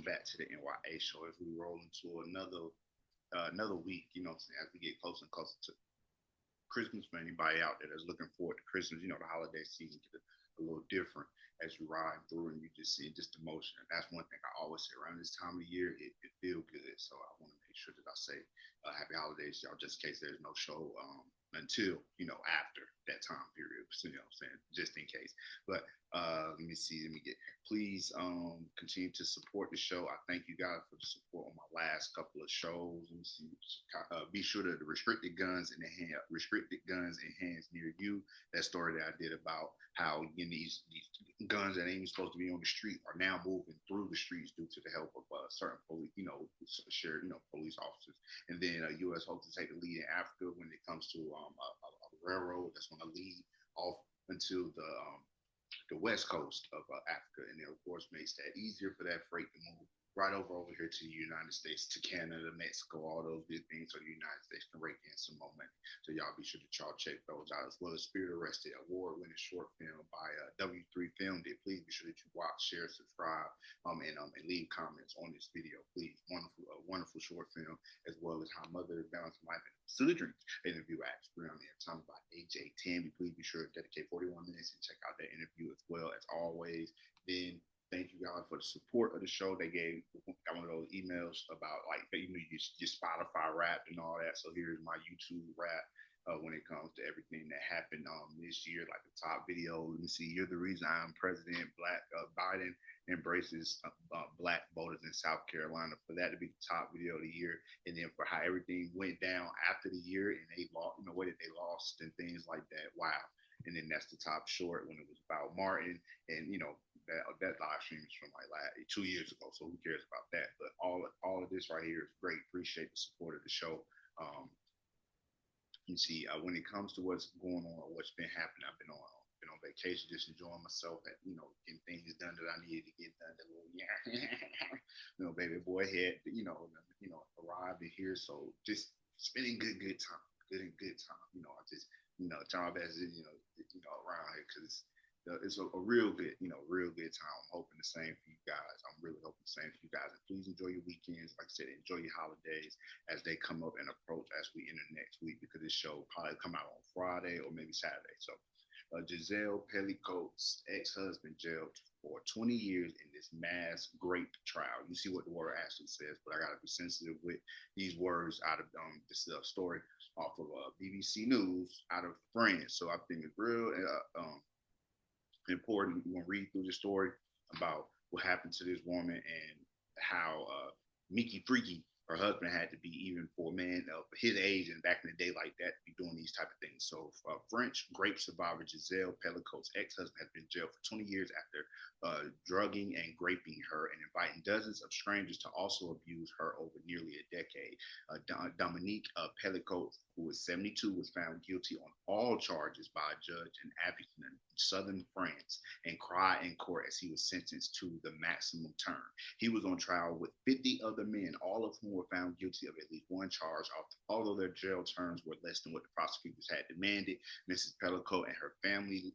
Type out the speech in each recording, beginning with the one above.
welcome back to the N.y.a show as we roll into another week, as we get closer and closer to Christmas. For anybody out there that's looking forward to Christmas, the holiday season get a little different as you ride through and you just see just emotion. And that's one thing I always say around this time of year, it feels good. So I want to make sure that I say happy holidays, y'all, just in case there's no show until, after that time period, what I'm saying, just in case. But let me see, please continue to support the show. I thank you guys for the support on my last couple of shows. Let me see, be sure to the restricted guns in hands near you. That story that I did about how these guns that ain't even supposed to be on the street are now moving through the streets due to the help of certain police, police officers. And then U.S. hopes to take the lead in Africa when it comes to a railroad that's going to lead off until the west coast of Africa, and then of course makes that easier for that freight to move right over here to the United States, to Canada, Mexico, all those big things, so the United States can rake in some more money. So y'all be sure to y'all check those out, as well as Spirit Arrested, award-winning short film by W3 Filmed It. Please be sure that you watch, share, subscribe, and leave comments on this video. Please, wonderful short film, as well as How Mother Balanced Life and Children interview acts. Breyonna and Tambe by Ajay, Tambe. Please be sure to dedicate 41 minutes and check out that interview as well, as always. Then thank you guys for the support of the show. Got one of those emails about your Spotify rap and all that. So here's my YouTube rap when it comes to everything that happened this year, like the top video. Let me see. You're the reason I'm president. Biden embraces black voters in South Carolina. For that to be the top video of the year, and then for how everything went down after the year and they lost, the way that they lost and things like that. Wow. And then that's the top short when it was about Martin, and that live stream is from like 2 years ago, so who cares about that? But all of this right here is great. Appreciate the support of the show. You see, when it comes to what's going on, what's been happening, I've been on vacation, just enjoying myself, getting things done that I needed to get done. Baby boy had arrived in here, so just spending good time, good time. I just job as around here, because it's a real good, real good time. I'm hoping the same for you guys. I'm really hoping the same for you guys. And please enjoy your weekends. Like I said, enjoy your holidays as they come up and approach as we enter next week, because this show will probably come out on Friday or maybe Saturday. So Giselepelicot's ex-husband jailed for 20 years in this mass grape trial. You see what the word actually says, but I got to be sensitive with these words out of this story off of BBC News out of France. So I think it's real important. You want to read through the story about what happened to this woman and how Mickey Freaky, her husband, had to be, even for a man of his age and back in the day like that, to be doing these type of things. So French grape survivor Giselepelicot's ex-husband has been jailed for 20 years after drugging and graping her and inviting dozens of strangers to also abuse her over nearly a decade. Dominiquepelicot, who was 72, was found guilty on all charges by a judge in Avignon, southern France, and cried in court as he was sentenced to the maximum term. He was on trial with 50 other men, all of whom were found guilty of at least one charge, although their jail terms were less than what the prosecutors had demanded. Mrs. Pelicot and her family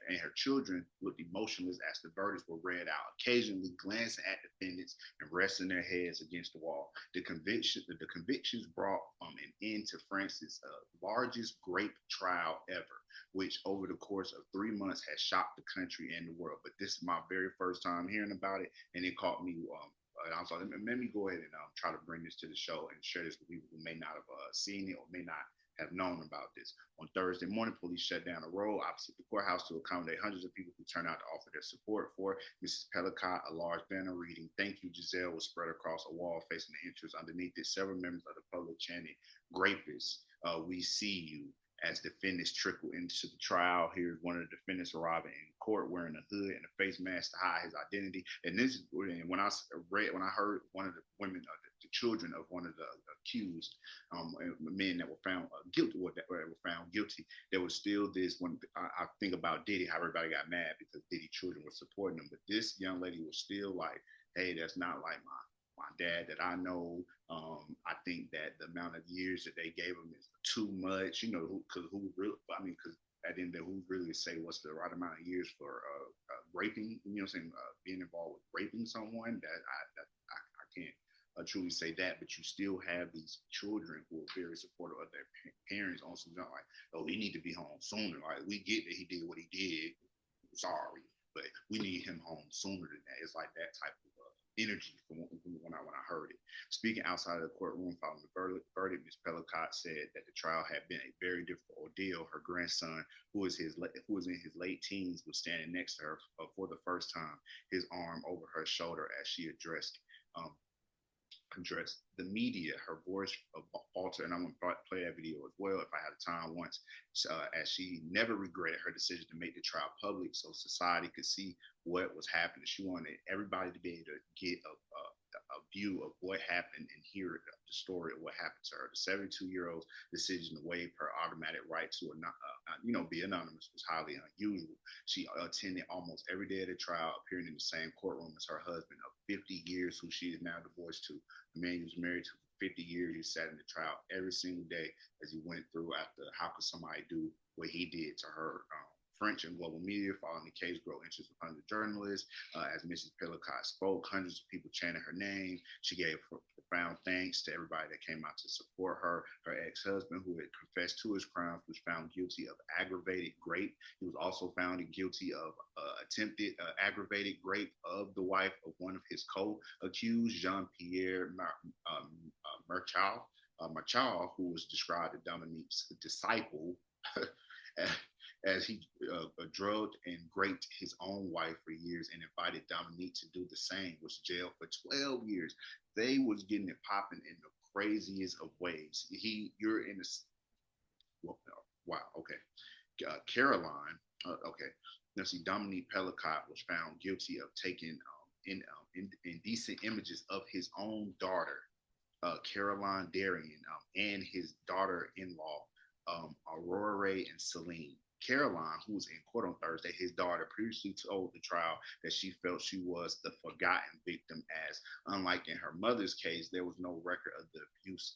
and her children looked emotionless as the verdicts were read out, occasionally glancing at defendants and resting their heads against the wall. The convictions brought an end to France's largest grape trial ever, which over the course of 3 months has shocked the country and the world. But this is my very first time hearing about it, and it caught me. I'm sorry, let me go ahead and try to bring this to the show and share this with people who may not have seen it or may not have known about this. On Thursday morning, police shut down a road opposite the courthouse to accommodate hundreds of people who turned out to offer their support for Mrs. Pelicot. A large banner reading "Thank you, Giselle" was spread across a wall facing the entrance. Underneath it, several members of the public chanted, "Grapists, we see you," as defendants trickled into the trial. Here's one of the defendants arriving in court wearing a hood and a face mask to hide his identity. And this is when I heard one of the women, the children of one of the accused, men that were found guilty, there was still this one. I think about Diddy, how everybody got mad because Diddy children were supporting him, but this young lady was still like, "Hey, that's not like my dad that I know." I think that the amount of years that they gave him is too much, because because at the end of the day, who really say what's the right amount of years for raping, being involved with raping someone? That I can't truly say that, but you still have these children who are very supportive of their parents on some like, oh, he need to be home sooner. Like, we get that he did what he did. Sorry, but we need him home sooner than that. It's like that type of energy from when I heard it. Speaking outside of the courtroom following the verdict, Ms. Pelicot said that the trial had been a very difficult ordeal. Her grandson, who was in his late teens, was standing next to her for the first time, his arm over her shoulder as she addressed the media. Her voice faltered, and I'm going to play that video as well if I have time once, as she never regretted her decision to make the trial public so society could see what was happening. She wanted everybody to be able to get a view of what happened and hear the story of what happened to her. The 72-year-old's decision to waive her automatic right to be anonymous was highly unusual. She attended almost every day of the trial, appearing in the same courtroom as her husband of 50 years, who she is now divorced to. The man he was married to for 50 years. He sat in the trial every single day as he went through after how could somebody do what he did to her. French and global media following the case grow interest upon the journalists. As Mrs. Pelicot spoke, hundreds of people chanted her name. She gave profound thanks to everybody that came out to support her. Her ex-husband, who had confessed to his crimes, was found guilty of aggravated rape. He was also found guilty of attempted aggravated rape of the wife of one of his co-accused, Jean-Pierre Marchal, who was described as Dominique's disciple. As he drugged and raped his own wife for years and invited Dominique to do the same, was jailed for 12 years. They was getting it popping in the craziest of ways. You're in this. Wow. Okay. Caroline. Okay. Now see, Dominiquepelicot was found guilty of taking indecent images of his own daughter, Caroline Darien, and his daughter-in-law, Aurora and Celine. Caroline, who was in court on Thursday, his daughter, previously told the trial that she felt she was the forgotten victim, as unlike in her mother's case, there was no record of the abuse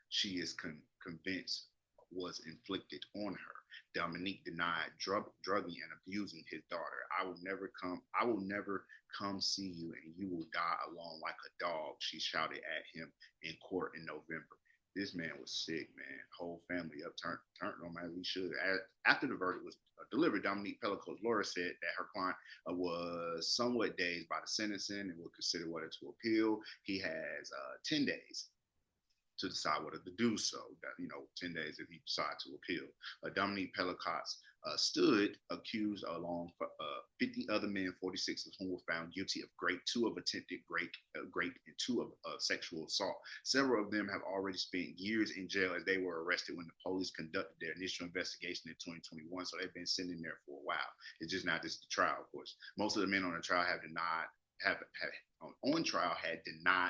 she is convinced was inflicted on her. Dominique denied drugging and abusing his daughter. I will never come see you, and you will die alone like a dog, she shouted at him in court in November. This man was sick, man. Whole family up turned on him as he should. After the verdict was delivered, Dominiquepelicot's lawyer said that her client was somewhat dazed by the sentencing and would consider whether to appeal. He has 10 days to decide whether to do so. 10 days if he decides to appeal. Dominiquepelicot stood accused along 50 other men, 46 of whom were found guilty of rape, 2 of attempted rape, and 2 of sexual assault. Several of them have already spent years in jail as they were arrested when the police conducted their initial investigation in 2021. So they've been sitting there for a while. It's just not just the trial, of course. Most of the men on the trial had denied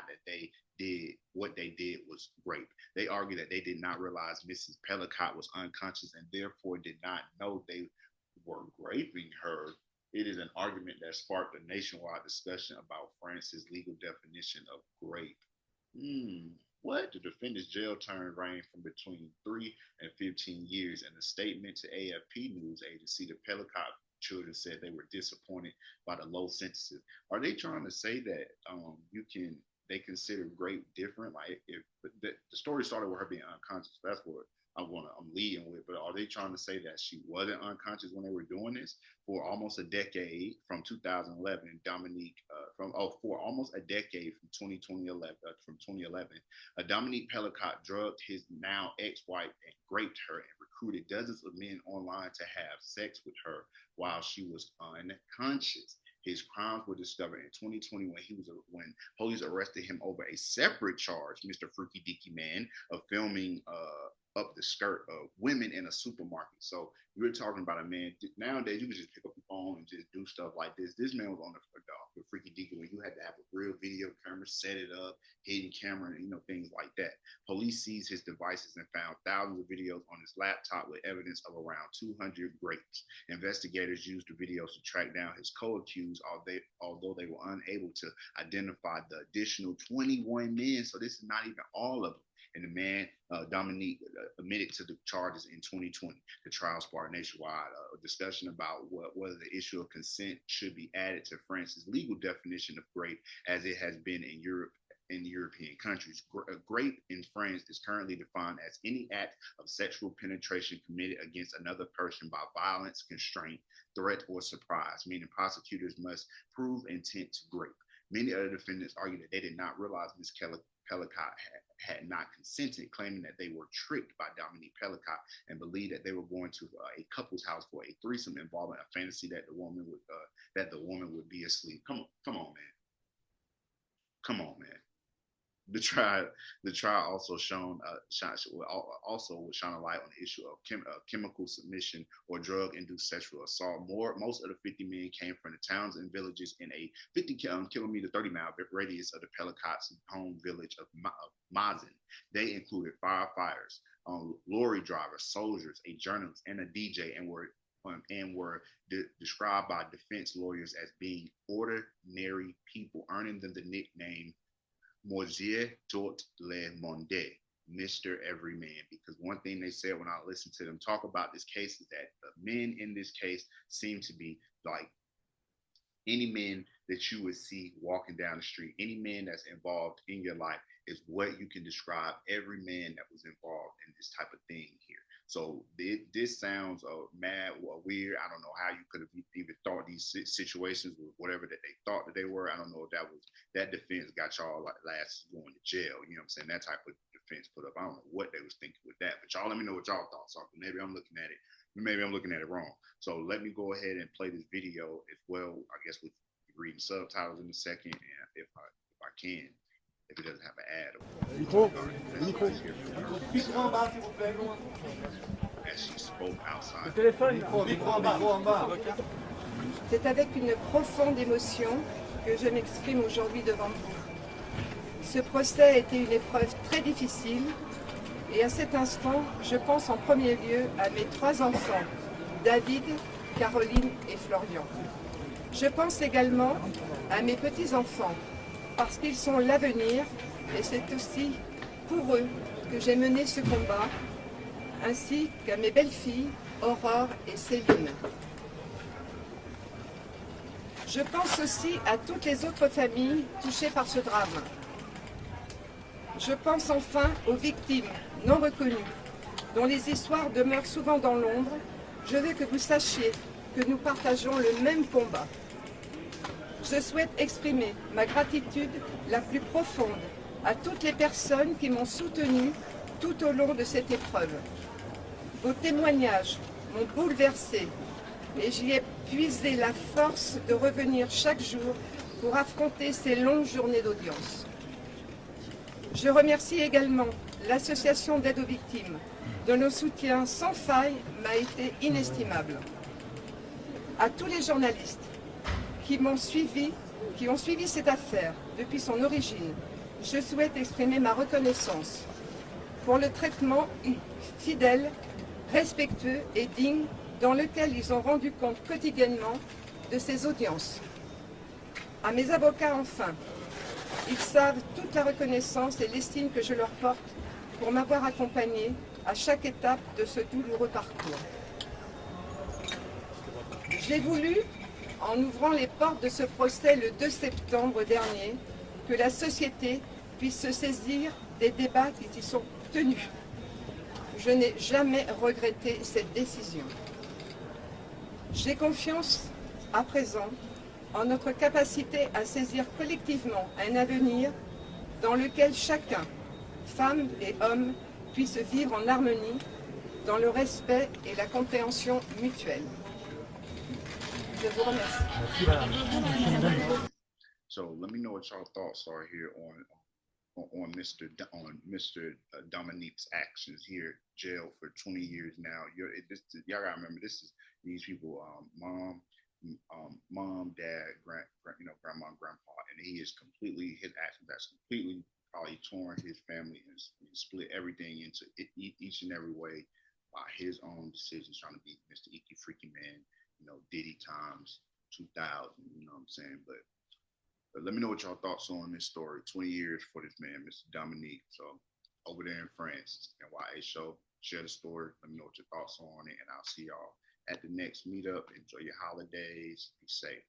that they did what they did was rape. They argued that they did not realize Mrs. Pelicot was unconscious and therefore did not know they were raping her. It is an argument that sparked a nationwide discussion about France's legal definition of rape. What? The defendant's jail term ranged from between 3 and 15 years. In a statement to AFP news agency, the Pelicot children said they were disappointed by the low sentences. Are they trying to say that they consider rape different? Like, if the story started with her being unconscious, that's what I'm leading with. But are they trying to say that she wasn't unconscious when they were doing this for almost a decade from 2011? For almost a decade from 2011, Dominiquepelicot drugged his now ex-wife and raped her and recruited dozens of men online to have sex with her while she was unconscious. His crimes were discovered in 2020 when police arrested him over a separate charge, Mr. Freaky Deaky Man, of filming up the skirt of women in a supermarket. So you're talking about a man. Nowadays, you can just pick up your phone and just do stuff like this. This man was on the Freaky Deaky when you had to have a real video camera, set it up, hidden camera, and things like that. Police seized his devices and found thousands of videos on his laptop with evidence of around 200 rapes. Investigators used the videos to track down his co-accused, although they were unable to identify the additional 21 men. So this is not even all of them. And the man, Dominique, admitted to the charges in 2020. The trial sparked nationwide discussion about whether the issue of consent should be added to France's legal definition of rape, as it has been in Europe in European countries. Grape in France is currently defined as any act of sexual penetration committed against another person by violence, constraint, threat, or surprise, meaning prosecutors must prove intent to grape. Many other defendants argue that they did not realize Ms. Pelicot had not consented, claiming that they were tricked by Dominiquepelicot and believed that they were going to a couple's house for a threesome involving a fantasy that the woman would be asleep. Come on, man. Come on, man. The trial also would shine a light on the issue of chemical submission or drug-induced sexual assault. Most of the 50 men came from the towns and villages in a 50-kilometer, 30-mile radius of the Pelicot's home village of Mazin. They included firefighters, lorry drivers, soldiers, a journalist, and a DJ, and were described by defense lawyers as being ordinary people, earning them the nickname Monsieur Tout le Monde, Mr. Everyman. Because one thing they said when I listened to them talk about this case is that the men in this case seem to be like any men that you would see walking down the street, any man that's involved in your life is what you can describe every man that was involved in this type of thing here. So this sounds mad or weird. I don't know how you could have even thought these situations were whatever that they thought that they were. I don't know if that defense got y'all like last going to jail. You know what I'm saying? That type of defense put up. I don't know what they was thinking with that. But y'all let me know what y'all thoughts are. Maybe I'm looking at it. Maybe I'm looking at it wrong. So let me go ahead and play this video as well. I guess with reading subtitles in a second, and if I can. If it doesn't have an ad. As she spoke outside. C'est avec une profonde émotion que je m'exprime aujourd'hui devant vous. Ce procès a été une épreuve très difficile et à cet instant, je pense en premier lieu à mes 3 enfants, David, Caroline et Florian. Je pense également à mes petits-enfants, parce qu'ils sont l'avenir, et c'est aussi pour eux que j'ai mené ce combat, ainsi qu'à mes belles-filles, Aurore et Céline. Je pense aussi à toutes les autres familles touchées par ce drame. Je pense enfin aux victimes non reconnues, dont les histoires demeurent souvent dans l'ombre. Je veux que vous sachiez que nous partageons le même combat. Je souhaite exprimer ma gratitude la plus profonde à toutes les personnes qui m'ont soutenue tout au long de cette épreuve. Vos témoignages m'ont bouleversée et j'y ai puisé la force de revenir chaque jour pour affronter ces longues journées d'audience. Je remercie également l'association d'aide aux victimes, dont le soutien sans faille m'a été inestimable. À tous les journalistes qui ont suivi cette affaire depuis son origine, je souhaite exprimer ma reconnaissance pour le traitement fidèle, respectueux et digne dans lequel ils ont rendu compte quotidiennement de ces audiences. À mes avocats enfin, ils savent toute la reconnaissance et l'estime que je leur porte pour m'avoir accompagné à chaque étape de ce douloureux parcours. J'ai voulu, en ouvrant les portes de ce procès le 2 septembre dernier, que la société puisse se saisir des débats qui y sont tenus. Je n'ai jamais regretté cette décision. J'ai confiance à présent en notre capacité à saisir collectivement un avenir dans lequel chacun, femme et homme, puisse vivre en harmonie, dans le respect et la compréhension mutuelle. Je vous remercie. So let me know what y'all thoughts are here on Mr. Dominique's actions here, jail for 20 years now. Y'all gotta remember, this is these people, mom, dad, grandma, and grandpa, and his actions that's completely probably torn his family and split everything into each and every way by his own decisions, trying to be Mr. Icky Freaky Man, Diddy times 2000, you know what I'm saying? But let me know what y'all thoughts on this story. 20 years for this man, Mr. Dominique. So over there in France, N.y.a show, share the story. Let me know what your thoughts are on it, and I'll see y'all at the next meetup. Enjoy your holidays. Be safe.